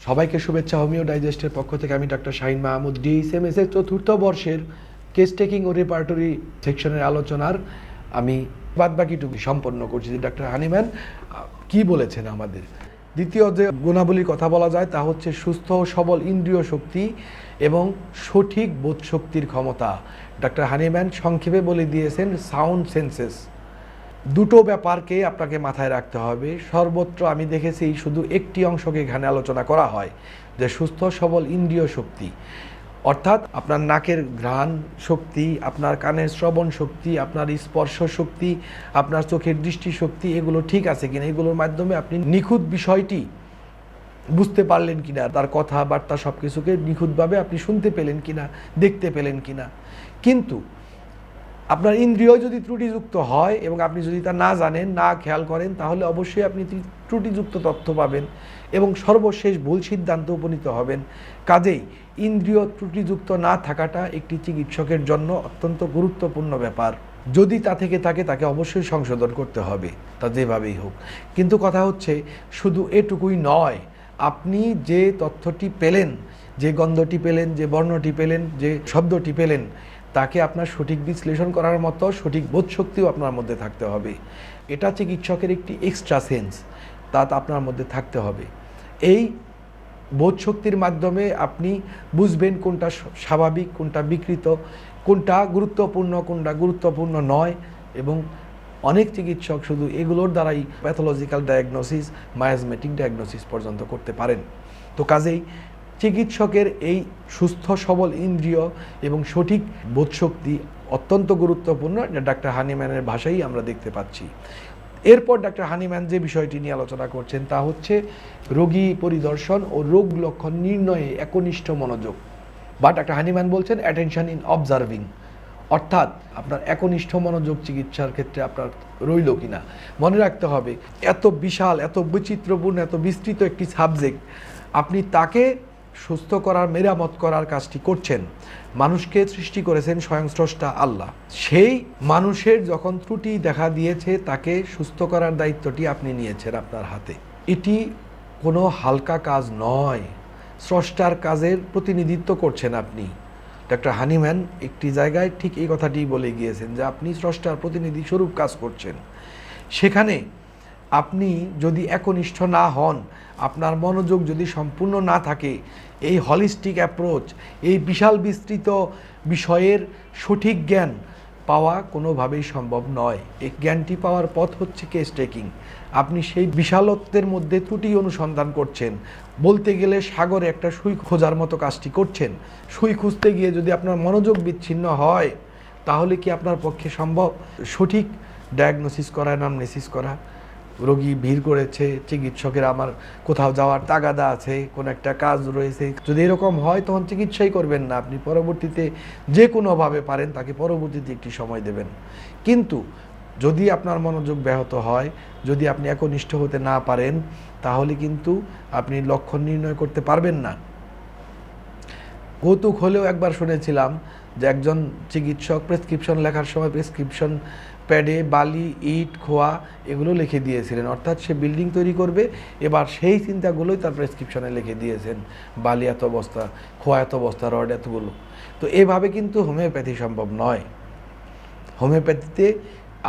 সবাইকে শুভেচ্ছা। হোমিও ডাইজেস্টের পক্ষ থেকে আমি ডাক্তার শাহিন মাহমুদ, ডিএসএমএস এর চতুর্থ বর্ষের কেস টেকিং ও রেপার্টরি সেকশনের আলোচনার আমি বাদবাকিটুকু সম্পন্ন করছি। ডাক্তার হানিম্যান কি বলেছেন আমাদের। দ্বিতীয় যে গুণাবলীর কথা বলা যায় তা হচ্ছে সুস্থ ও সবল ইন্দ্রিয় শক্তি এবং সঠিক বোধ শক্তির ক্ষমতা। ডাক্তার হানিম্যান সংক্ষেপে বলে দিয়েছেন সাউন্ড সেন্সেস। দুটো ব্যাপারকে আপনাকে মাথায় রাখতে হবে। সর্বত্র আমি দেখেছি শুধু একটি অংশকে এখানে আলোচনা করা হয়, যে সুস্থ সবল ইন্দ্রিয় শক্তি, অর্থাৎ আপনার নাকের ঘ্রাণ শক্তি, আপনার কানের শ্রবণ শক্তি, আপনার স্পর্শ শক্তি, আপনার চোখের দৃষ্টি শক্তি, এগুলো ঠিক আছে কিনা, এগুলোর মাধ্যমে আপনি নিখুঁত বিষয়টি বুঝতে পারলেন কিনা, তার কথাবার্তা সব কিছুকে নিখুঁতভাবে আপনি শুনতে পেলেন কিনা, দেখতে পেলেন কিনা। কিন্তু আপনার ইন্দ্রিয় যদি ত্রুটিযুক্ত হয় এবং আপনি যদি তা না জানেন, না খেয়াল করেন, তাহলে অবশ্যই আপনি ত্রুটিযুক্ত তথ্য পাবেন এবং সর্বশেষ ভুল সিদ্ধান্ত উপনীত হবেন। কাজেই ইন্দ্রিয় ত্রুটিযুক্ত না থাকাটা একটি চিকিৎসকের জন্য অত্যন্ত গুরুত্বপূর্ণ ব্যাপার। যদি তা থেকে থাকে তাকে অবশ্যই সংশোধন করতে হবে, তা যেভাবেই হোক। কিন্তু কথা হচ্ছে শুধু এটুকুই নয়, আপনি যে তথ্যটি পেলেন, যে গন্ধটি পেলেন, যে বর্ণটি পেলেন, যে শব্দটি পেলেন, তাকে আপনার সঠিক বিশ্লেষণ করার মতো সঠিক বোধশক্তিও আপনার মধ্যে থাকতে হবে। এটা চিকিৎসকের একটি এক্সট্রা সেন্স, তা আপনার মধ্যে থাকতে হবে। এই বোধশক্তির মাধ্যমে আপনি বুঝবেন কোনটা স্বাভাবিক, কোনটা বিকৃত, কোনটা গুরুত্বপূর্ণ নয়। এবং অনেক চিকিৎসক শুধু এগুলোর দ্বারাই প্যাথোলজিক্যাল ডায়াগনোসিস, মায়াজমেটিক ডায়াগনোসিস পর্যন্ত করতে পারেন। তো কাজেই চিকিৎসকের এই সুস্থ সবল ইন্দ্রিয় এবং সঠিক বোধশক্তি অত্যন্ত গুরুত্বপূর্ণ। ডাক্তার হানিম্যানের ভাষাই আমরা দেখতে পাচ্ছি। এরপর ডাক্তার হানিম্যান যে বিষয়টি নিয়ে আলোচনা করছেন তা হচ্ছে রোগী পরিদর্শন ও রোগ লক্ষণ নির্ণয়ে একনিষ্ঠ মনোযোগ, বা ডাক্তার হানিম্যান বলছেন অ্যাটেনশন ইন অবজার্ভিং। অর্থাৎ আপনার একনিষ্ঠ মনোযোগ চিকিৎসার ক্ষেত্রে আপনার রইল কিনা। মনে রাখতে হবে, এত বিশাল, এত বৈচিত্র্যপূর্ণ, এত বিস্তৃত একটি সাবজেক্ট, আপনি তাকে সুস্থ করার, মেরামত করার কাজটি করছেন। মানুষকে সৃষ্টি করেছেন স্বয়ং স্রষ্টা আল্লাহ। সেই মানুষের যখন ত্রুটি দেখা দিয়েছে, তাকে সুস্থ করার দায়িত্বটি আপনি নিয়েছেন আপনার হাতে। এটি কোনো হালকা কাজ নয়। স্রষ্টার কাজের প্রতিনিধিত্ব করছেন আপনি। ডাক্তার হানিম্যান একটি জায়গায় ঠিক এই কথাটি বলে গিয়েছেন যে আপনি স্রষ্টার প্রতিনিধি স্বরূপ কাজ করছেন। সেখানে আপনি যদি একনিষ্ঠ না হন, আপনার মনোযোগ যদি সম্পূর্ণ না থাকে, এই হলিস্টিক অ্যাপ্রোচ, এই বিশাল বিস্তৃত বিষয়ের সঠিক জ্ঞান পাওয়া কোনোভাবেই সম্ভব নয়। এই জ্ঞানটি পাওয়ার পথ হচ্ছে কেস টেকিং। আপনি সেই বিশালত্বের মধ্যে ত্রুটি অনুসন্ধান করছেন। বলতে গেলে সাগরে একটা সুই খোঁজার মতো কাজটি করছেন। সুই খুঁজতে গিয়ে যদি আপনার মনোযোগ বিচ্ছিন্ন হয়, তাহলে কি আপনার পক্ষে সম্ভব সঠিক ডায়াগনোসিস করা, অ্যানামনেসিস করা? রোগী ভিড় করেছে, চিকিৎসকের আমার কোথাও যাওয়ার তাগাদা আছে, কোনো একটা কাজ রয়েছে, যদি এরকম হয় তখন চিকিৎসাই করবেন না। আপনি পরবর্তীতে যে কোনোভাবে পারেন তাকে পরবর্তীতে একটি সময় দেবেন। কিন্তু যদি আপনার মনোযোগ ব্যাহত হয়, যদি আপনি একনিষ্ঠ হতে না পারেন, তাহলে কিন্তু আপনি লক্ষণ নির্ণয় করতে পারবেন না। কৌতুক হলেও একবার শুনেছিলাম যে একজন চিকিৎসক প্রেসক্রিপশন লেখার সময় প্রেসক্রিপশন প্যাডে বালি, ইট, খোয়া এগুলো লিখে দিয়েছিলেন। অর্থাৎ সে বিল্ডিং তৈরি করবে, এবার সেই চিন্তাগুলোই তার প্রেসক্রিপশনে লিখে দিয়েছেন, বালি এত বস্তা, খোয়া এত বস্তা, রড এতগুলো। তো এভাবে কিন্তু হোমিওপ্যাথি সম্ভব নয়। হোমিওপ্যাথিতে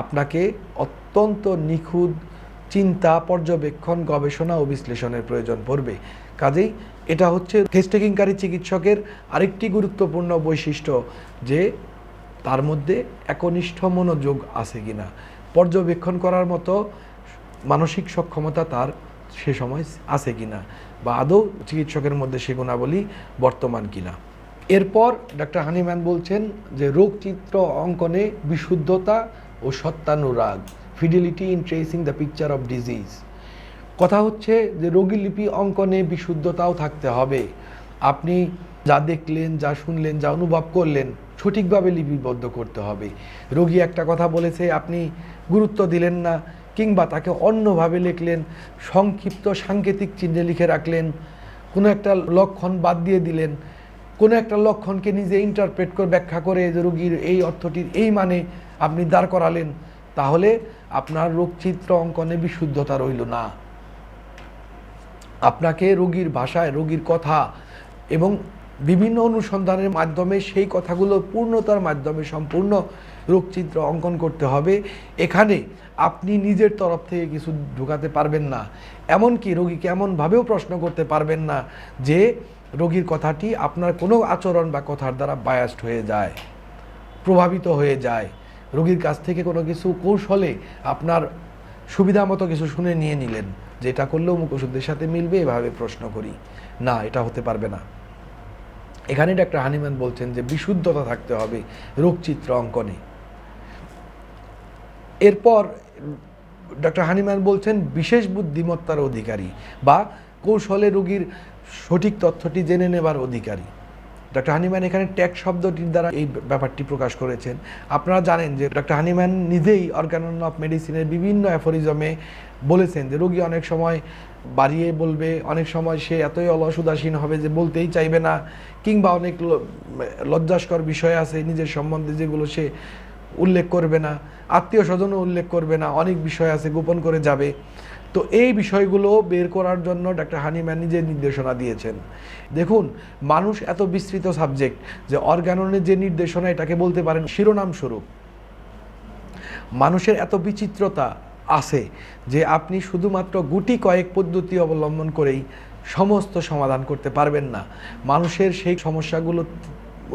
আপনাকে অত্যন্ত নিখুঁত চিন্তা, পর্যবেক্ষণ, গবেষণা ও বিশ্লেষণের প্রয়োজন পড়বে। কাজেই এটা হচ্ছে কেস টেকিংকারী চিকিৎসকের আরেকটি গুরুত্বপূর্ণ বৈশিষ্ট্য, যে তার মধ্যে একনিষ্ঠ মনোযোগ আছে কিনা, পর্যবেক্ষণ করার মতো মানসিক সক্ষমতা তার সে সময় আছে কিনা, বা আদৌ চিকিৎসকের মধ্যে সে গুণাবলী বর্তমান কিনা। এরপর ডাক্তার হানিম্যান বলছেন যে রোগচিত্র অঙ্কনে বিশুদ্ধতা ও সত্যানুরাগ, fidelity in tracing the picture of disease. কথা হচ্ছে যে রোগীলিপি অঙ্কনে বিশুদ্ধতাও থাকতে হবে। আপনি যা দেখলেন, যা শুনলেন, যা অনুভব করলেন, সঠিকভাবে লিপিবদ্ধ করতে হবে। রোগী একটা কথা বলেছে, আপনি গুরুত্ব দিলেন না, কিংবা তাকে অন্যভাবে লিখলেন, সংক্ষিপ্ত সাংকেতিক চিহ্নে লিখে রাখলেন, কোনো একটা লক্ষণ বাদ দিয়ে দিলেন, কোনো একটা লক্ষণকে নিজে ইন্টারপ্রেট করে ব্যাখ্যা করে যে রোগীর এই অর্থটির এই মানে আপনি দাঁড় করালেন, তাহলে আপনার রোগচিত্র অঙ্কনে বিশুদ্ধতা রইল না। আপনাকে রোগীর ভাষায়, রোগীর কথা এবং বিভিন্ন অনুসন্ধানের মাধ্যমে সেই কথাগুলো পূর্ণতার মাধ্যমে সম্পূর্ণ রোগচিত্র অঙ্কন করতে হবে। এখানে আপনি নিজের তরফ থেকে কিছু ঢোকাতে পারবেন না, এমনকি রোগীকে এমনভাবেও প্রশ্ন করতে পারবেন না যে রোগীর কথাটি আপনার কোনো আচরণ বা কথার দ্বারা বায়াসড হয়ে যায়, প্রভাবিত হয়ে যায়। রোগীর কাছ থেকে কোনো কিছু কৌশলে আপনার সুবিধা মতো কিছু শুনে নিয়ে নিলেন, যে এটা করলেও মুখ ওষুধের সাথে মিলবে, এভাবে প্রশ্ন করি না, এটা হতে পারবে না। এখানে ডাক্তার হানিম্যান বলছেন যে বিশুদ্ধতা থাকতে হবে রোগচিত্র অঙ্কনে। এরপর ডক্টর হানিম্যান বলছেন বিশেষ বুদ্ধিমত্তার অধিকারী বা কৌশলে রোগীর সঠিক তথ্যটি জেনে নেবার অধিকারী। ডক্টর হানিম্যান এখানে ট্যাগ শব্দটির দ্বারা এই ব্যাপারটি প্রকাশ করেছেন। আপনারা জানেন যে ডক্টর হানিম্যান নিজেই অর্গানন অফ মেডিসিনের বিভিন্ন অ্যাফোরিজমে বলেছেন যে রোগী অনেক সময় বাড়িয়ে বলবে, অনেক সময় সে এতই অলস উদাসীন হবে যে বলতেই চাইবে না, কিংবা অনেক লজ্জাস্কর বিষয় আছে নিজের সম্বন্ধে যেগুলো সে উল্লেখ করবে না, আত্মীয় স্বজনও উল্লেখ করবে না, অনেক বিষয় আছে গোপন করে যাবে। তো এই বিষয়গুলো বের করার জন্য ডক্টর হানিম্যান নিজে নির্দেশনা দিয়েছেন। দেখুন, মানুষ এত বিস্তৃত সাবজেক্ট যে অর্গাননের যে নির্দেশনা এটাকে বলতে পারেন শিরোনাম স্বরূপ। মানুষের এত বিচিত্রতা আছে যে আপনি শুধুমাত্র গুটি কয়েক পদ্ধতি অবলম্বন করেই সমস্ত সমাধান করতে পারবেন না। মানুষের সেই সমস্যাগুলো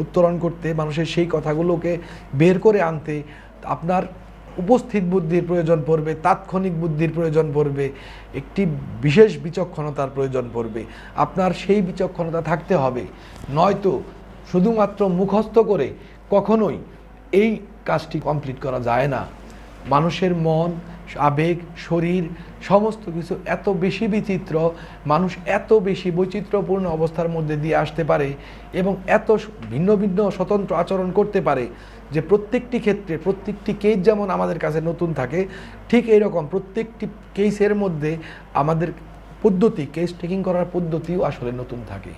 উত্তরণ করতে, মানুষের সেই কথাগুলোকে বের করে আনতে আপনার উপস্থিত বুদ্ধির প্রয়োজন পড়বে, তাৎক্ষণিক বুদ্ধির প্রয়োজন পড়বে, একটি বিশেষ বিচক্ষণতার প্রয়োজন পড়বে। আপনার সেই বিচক্ষণতা থাকতে হবে, নয়তো শুধুমাত্র মুখস্থ করে কখনোই এই কাজটি কমপ্লিট করা যায় না। মানুষের মন, আবেগ, শরীর সমস্ত কিছু এত বেশি বিচিত্র, মানুষ এত বেশি বৈচিত্র্যপূর্ণ অবস্থার মধ্যে দিয়ে আসতে পারে এবং এত ভিন্ন ভিন্ন স্বতন্ত্র আচরণ করতে পারে যে প্রত্যেকটি ক্ষেত্রে প্রত্যেকটি কেস যেমন আমাদের কাছে নতুন থাকে, ঠিক এইরকম প্রত্যেকটি কেসের মধ্যে আমাদের পদ্ধতি, কেস টেকিং করার পদ্ধতিও আসলে নতুন থাকে।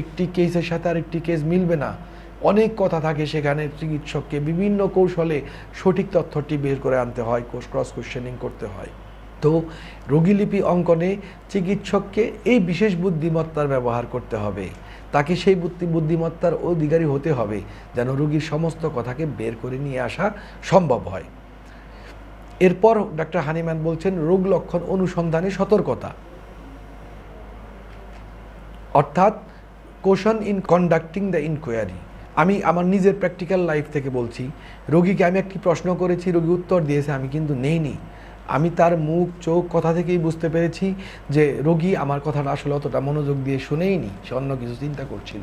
একটি কেসের সাথে আর একটি কেস মিলবে না, অনেক কথা থাকে সেখানে। চিকিৎসককে বিভিন্ন কৌশলে সঠিক তথ্যটি বের করে আনতে হয়, ক্রস কোশ্চেনিং করতে হয়। তো রোগীলিপি অঙ্কনে চিকিৎসককে এই বিশেষ বুদ্ধিমত্তার ব্যবহার করতে হবে, তাকে সেই বুদ্ধিমত্তার অধিকারী হতে হবে যেন রোগীর সমস্ত কথাকে বের করে নিয়ে আসা সম্ভব হয়। এরপর ডক্টর হানিম্যান বলছেন রোগ লক্ষণ অনুসন্ধানে সতর্কতা, অর্থাৎ কোশন ইন কন্ডাক্টিং দ্য ইনকোয়ারি। আমি আমার নিজের প্র্যাকটিক্যাল লাইফ থেকে বলছি, রোগীকে আমি একটি প্রশ্ন করেছি, রোগী উত্তর দিয়েছে, আমি কিন্তু নেইনি। আমি তার মুখ, চোখ, কথা থেকেই বুঝতে পেরেছি যে রোগী আমার কথাটা আসলে অতটা মনোযোগ দিয়ে শুনেইনি, সে অন্য কিছু চিন্তা করছিল।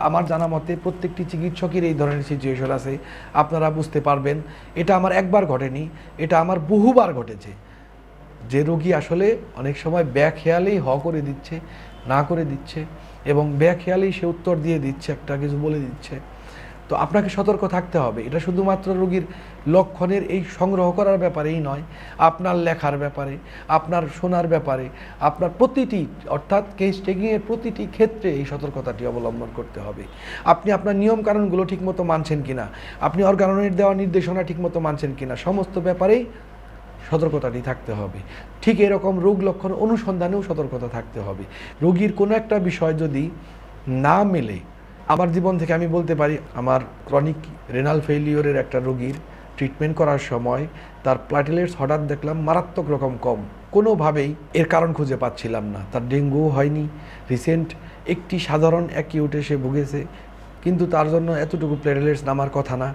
আমার জানা মতে প্রত্যেকটি চিকিৎসকের এই ধরনের সিচুয়েশন আছে, আপনারা বুঝতে পারবেন। এটা আমার একবার ঘটেনি, এটা আমার বহুবার ঘটেছে যে রোগী আসলে অনেক সময় ব্যাখেয়ালেই করে দিচ্ছে, না করে দিচ্ছে, এবং ব্যাখেয়ালেই সে উত্তর দিয়ে দিচ্ছে, একটা কিছু বলে দিচ্ছে। তো আপনাকে সতর্ক থাকতে হবে। এটা শুধুমাত্র রোগীর লক্ষণের এই সংগ্রহ করার ব্যাপারেই নয়, আপনার লেখার ব্যাপারে, আপনার শোনার ব্যাপারে, আপনার প্রতিটি, অর্থাৎ কেস টেকিংয়ের প্রতিটি ক্ষেত্রে এই সতর্কতাটি অবলম্বন করতে হবে। আপনি আপনার নিয়মকানুনগুলো ঠিকমতো মানছেন কিনা, আপনি অর্গাননের দেওয়া নির্দেশনা ঠিকমতো মানছেন কিনা, সমস্ত ব্যাপারেই সতর্কতাটি থাকতে হবে। ঠিক এরকম রোগ লক্ষণ অনুসন্ধানেও সতর্কতা থাকতে হবে। রোগীর কোনো একটা বিষয় যদি না মেলে, আমার জীবন থেকে আমি বলতে পারি, আমার ক্রনিক রেনাল ফেইলিওরের একটা রোগীর ট্রিটমেন্ট করার সময় তার প্লাটেলেটস হঠাৎ দেখলাম মারাত্মক রকম কম, কোনোভাবেই এর কারণ খুঁজে পাচ্ছিলাম না। তার ডেঙ্গুও হয়নি, রিসেন্ট একটি সাধারণ অ্যাকিউটে সে ভুগেছে, কিন্তু তার জন্য এতটুকু প্লেটেলেটস নামার কথা না।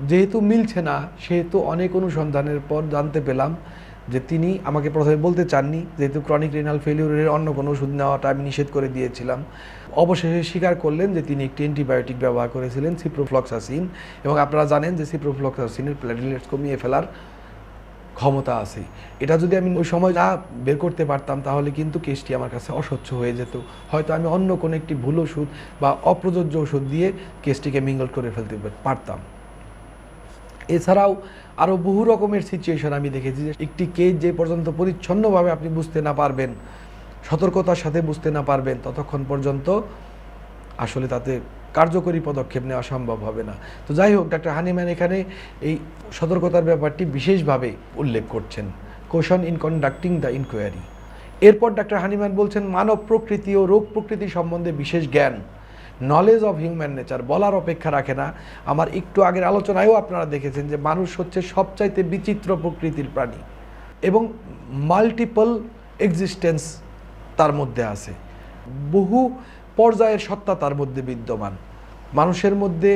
যেহেতু মিলছে না, সেহেতু অনেক অনুসন্ধানের পর জানতে পেলাম যে তিনি আমাকে প্রথমে বলতে চাননি, যেহেতু ক্রনিক রেনাল ফেলিউরের অন্য কোনো ওষুধ নেওয়াটা আমি নিষেধ করে দিয়েছিলাম। অবশেষে স্বীকার করলেন যে তিনি একটি অ্যান্টিবায়োটিক ব্যবহার করেছিলেন, সিপ্রোফ্লক্সাসিন, এবং আপনারা জানেন যে সিপ্রোফ্লক্সাসিনের প্লেটলেটস কমিয়ে ফেলার ক্ষমতা আছে। এটা যদি আমি ওই সময় না বের করতে পারতাম তাহলে কিন্তু কেসটি আমার কাছে অস্বচ্ছ হয়ে যেত। হয়তো আমি অন্য কোনো একটি ভুল ওষুধ বা অপ্রযোজ্য ওষুধ দিয়ে কেসটিকে মিঙ্গল করে ফেলতে পারতাম। এছাড়াও আরও বহু রকমের সিচুয়েশন আমি দেখেছি যে একটি কেস যে পর্যন্ত পরিচ্ছন্নভাবে আপনি বুঝতে না পারবেন, সতর্কতার সাথে বুঝতে না পারবেন, ততক্ষণ পর্যন্ত আসলে তাতে কার্যকরী পদক্ষেপ নেওয়া সম্ভব হবে না। তো যাই হোক, ডাক্তার হানিম্যান এখানে এই সতর্কতার ব্যাপারটি বিশেষভাবে উল্লেখ করছেন, কোশন ইন কন্ডাক্টিং দ্য ইনকোয়ারি। এরপর ডাক্তার হানিম্যান বলছেন মানব প্রকৃতি ও রোগ প্রকৃতি সম্বন্ধে বিশেষ জ্ঞান, নলেজ অফ হিউম্যান নেচার বলার অপেক্ষা রাখে না। আমার একটু আগের আলোচনায়ও আপনারা দেখেছেন যে মানুষ হচ্ছে সবচাইতে বিচিত্র প্রকৃতির প্রাণী এবং মাল্টিপল এক্সিস্টেন্স তার মধ্যে আছে, বহু পর্যায়ের সত্তা তার মধ্যে বিদ্যমান। মানুষের মধ্যে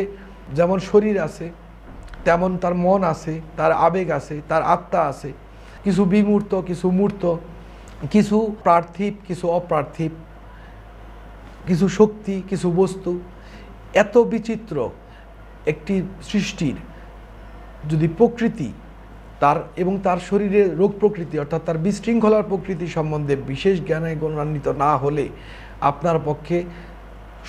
যেমন শরীর আছে, তেমন তার মন আছে, তার আবেগ আছে, তার আত্মা আছে, কিছু বিমূর্ত, কিছু মূর্ত, কিছু পার্থিব, কিছু অপার্থিব, কিছু শক্তি, কিছু বস্তু। এত বিচিত্র একটি সৃষ্টির যদি প্রকৃতি তার এবং তার শরীরের রোগ প্রকৃতি অর্থাৎ তার বিশৃঙ্খলার প্রকৃতি সম্বন্ধে বিশেষ জ্ঞানে গুণান্বিত না হলে আপনার পক্ষে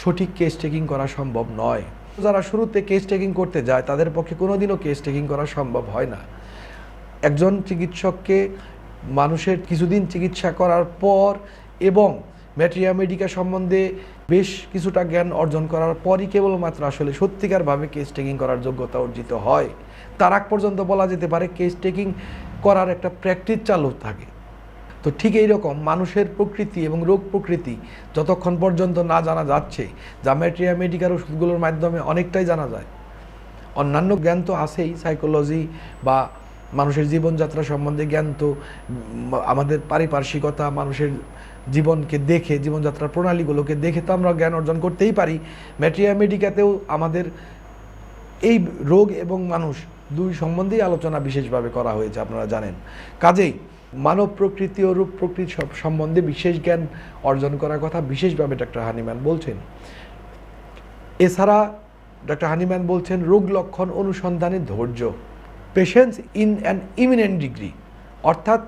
সঠিক কেস টেকিং করা সম্ভব নয়। যারা শুরুতে কেস টেকিং করতে যায় তাদের পক্ষে কোনোদিনও কেস টেকিং করা সম্ভব হয় না। একজন চিকিৎসককে মানুষের কিছুদিন চিকিৎসা করার পর এবং ম্যাটেরিয়া মেডিকা সম্বন্ধে বেশ কিছুটা জ্ঞান অর্জন করার পরই কেবলমাত্র আসলে সত্যিকারভাবে কেস টেকিং করার যোগ্যতা অর্জিত হয়। তার আগ পর্যন্ত বলা যেতে পারে কেস টেকিং করার একটা প্র্যাকটিস চালু থাকে। তো ঠিক এইরকম মানুষের প্রকৃতি এবং রোগ প্রকৃতি যতক্ষণ পর্যন্ত না জানা যাচ্ছে, যা ম্যাটেরিয়া মেডিকার ওষুধগুলোর মাধ্যমে অনেকটাই জানা যায়। অন্যান্য জ্ঞান তো আছেই, সাইকোলজি বা মানুষের জীবনযাত্রা সম্বন্ধে জ্ঞান তো আমাদের পারিপার্শ্বিকতা, মানুষের জীবনকে দেখে, জীবনযাত্রার প্রণালীগুলোকে দেখে তো আমরা জ্ঞান অর্জন করতেই পারি। ম্যাটেরিয়া মেডিকাতেও আমাদের এই রোগ এবং মানুষ দুই সম্বন্ধেই আলোচনা বিশেষভাবে করা হয়েছে, আপনারা জানেন। কাজেই মানব প্রকৃতি ও রূপ প্রকৃতি সম্বন্ধে বিশেষ জ্ঞান অর্জন করার কথা বিশেষভাবে ডাক্তার হানিম্যান বলছেন। এছাড়া ডাক্তার হানিম্যান বলছেন রোগ লক্ষণ অনুসন্ধানে ধৈর্য, patience in an eminent degree, অর্থাৎ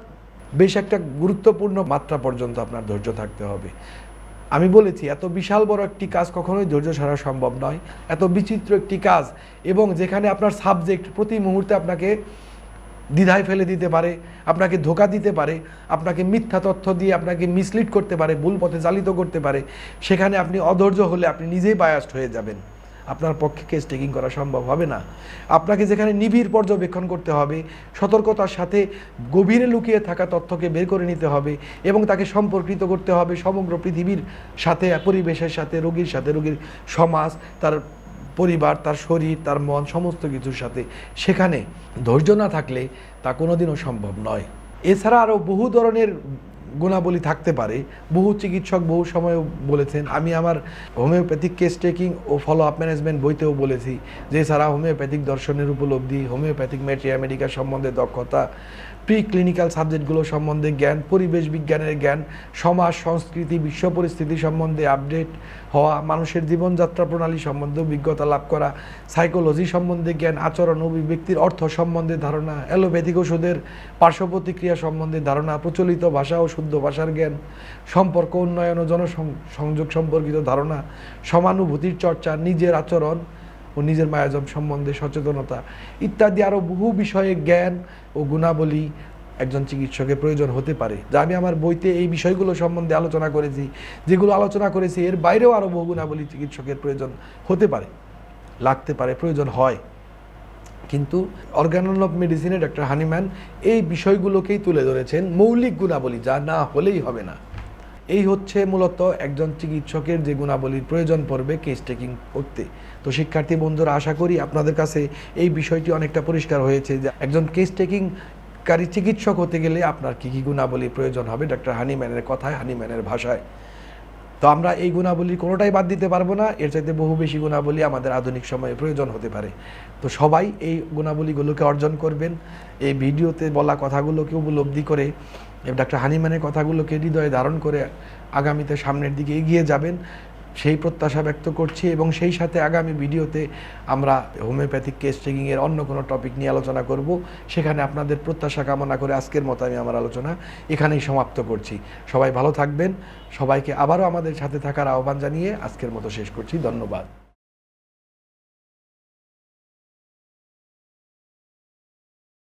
বেশ একটা গুরুত্বপূর্ণ মাত্রা পর্যন্ত আপনার ধৈর্য থাকতে হবে। আমি বলেছি এত বিশাল বড় একটি কাজ কখনোই ধৈর্য ছাড়া সম্ভব নয়। এত বিচিত্র একটি কাজ এবং যেখানে আপনার সাবজেক্ট প্রতি মুহূর্তে আপনাকে দ্বিধায় ফেলে দিতে পারে, আপনাকে ধোঁকা দিতে পারে, আপনাকে মিথ্যা তথ্য দিয়ে আপনাকে মিসলিড করতে পারে, ভুল পথে চালিত করতে পারে, সেখানে আপনি অধৈর্য হলে আপনি নিজেই বায়াসড হয়ে যাবেন। আপনার পক্ষে কেস টেকিং করা সম্ভব হবে না। আপনাকে যেখানে নিবিড় পর্যবেক্ষণ করতে হবে, সতর্কতার সাথে গভীরে লুকিয়ে থাকা তথ্যকে বের করে নিতে হবে এবং তাকে সম্পর্কিত করতে হবে সমগ্র পৃথিবীর সাথে, পরিবেশের সাথে, রোগীর সাথে, রোগীর সমাজ, তার পরিবার, তার শরীর, তার মন, সমস্ত কিছুর সাথে, সেখানে ধৈর্য না থাকলে তা কোনোদিনও সম্ভব নয়। এছাড়া আরও বহু ধরনের গুণাবলী থাকতে পারে। বহু চিকিৎসক বহু সময় বলেছেন, আমি আমার হোমিওপ্যাথিক কেস টেকিং ও ফলো আপ ম্যানেজমেন্ট বইতেও বলেছি যে এছাড়া হোমিওপ্যাথিক দর্শনের উপলব্ধি, হোমিওপ্যাথিক ম্যাটেরিয়া মেডিকা সম্বন্ধে দক্ষতা, প্রি ক্লিনিক্যাল সাবজেক্টগুলো সম্বন্ধে জ্ঞান, পরিবেশ বিজ্ঞানের জ্ঞান, সমাজ, সংস্কৃতি, বিশ্ব পরিস্থিতি সম্বন্ধে আপডেট হওয়া, মানুষের জীবনযাত্রা প্রণালী সম্বন্ধে অভিজ্ঞতা লাভ করা, সাইকোলজি সম্বন্ধে জ্ঞান, আচরণ, অভিব্যক্তির অর্থ সম্বন্ধে ধারণা, অ্যালোপ্যাথিক ওষুধের পার্শ্ব প্রতিক্রিয়া সম্বন্ধে ধারণা, প্রচলিত ভাষা ও শুদ্ধ ভাষার জ্ঞান, সম্পর্ক উন্নয়ন ও জনসংযোগ সম্পর্কিত ধারণা, সমানুভূতির চর্চা, নিজের আচরণ ও নিজের মায়াজম সম্বন্ধে সচেতনতা ইত্যাদি আরও বহু বিষয়ে জ্ঞান ও গুণাবলী একজন চিকিৎসকের প্রয়োজন হতে পারে। যা আমি আমার বইতে এই বিষয়গুলো সম্বন্ধে আলোচনা করেছি, যেগুলো আলোচনা করেছি এর বাইরেও আরও বহু গুণাবলী চিকিৎসকের প্রয়োজন হতে পারে, লাগতে পারে, প্রয়োজন হয়। কিন্তু অর্গানল অফ মেডিসিনে ডাক্তার হানিম্যান এই বিষয়গুলোকেই তুলে ধরেছেন মৌলিক গুণাবলী, যা না হলেই হবে না। এই হচ্ছে মূলত একজন চিকিৎসকের যে গুণাবলীর প্রয়োজন পড়বে কেস টেকিং করতে। তো শিক্ষার্থী বন্ধুরা, আশা করি আপনাদের কাছে এই বিষয়টি অনেকটা পরিষ্কার হয়েছে যে একজন কেস টেকিংকারী চিকিৎসক হতে গেলে আপনার কী কী গুণাবলীর প্রয়োজন হবে ডাক্তার হানিম্যানের কথায়, হানিম্যানের ভাষায়। তো আমরা এই গুণাবলীর কোনোটাই বাদ দিতে পারবো না, এর চাইতে বহু বেশি গুণাবলী আমাদের আধুনিক সময়ে প্রয়োজন হতে পারে। তো সবাই এই গুণাবলীগুলোকে অর্জন করবেন, এই ভিডিওতে বলা কথাগুলোকে উপলব্ধি করে ডাক্তার হানিম্যানের কথাগুলোকে হৃদয়ে ধারণ করে আগামীতে সামনের দিকে এগিয়ে যাবেন, সেই প্রত্যাশা ব্যক্ত করছি। এবং সেই সাথে আগামী ভিডিওতে আমরা হোমিওপ্যাথিক কেস টেকিংয়ের অন্য কোনো টপিক নিয়ে আলোচনা করব। সেখানে আপনাদের প্রত্যাশা কামনা করে আজকের মতো আমি আমার আলোচনা এখানেই সমাপ্ত করছি। সবাই ভালো থাকবেন। সবাইকে আবারও আমাদের সাথে থাকার আহ্বান জানিয়ে আজকের মতো শেষ করছি। ধন্যবাদ।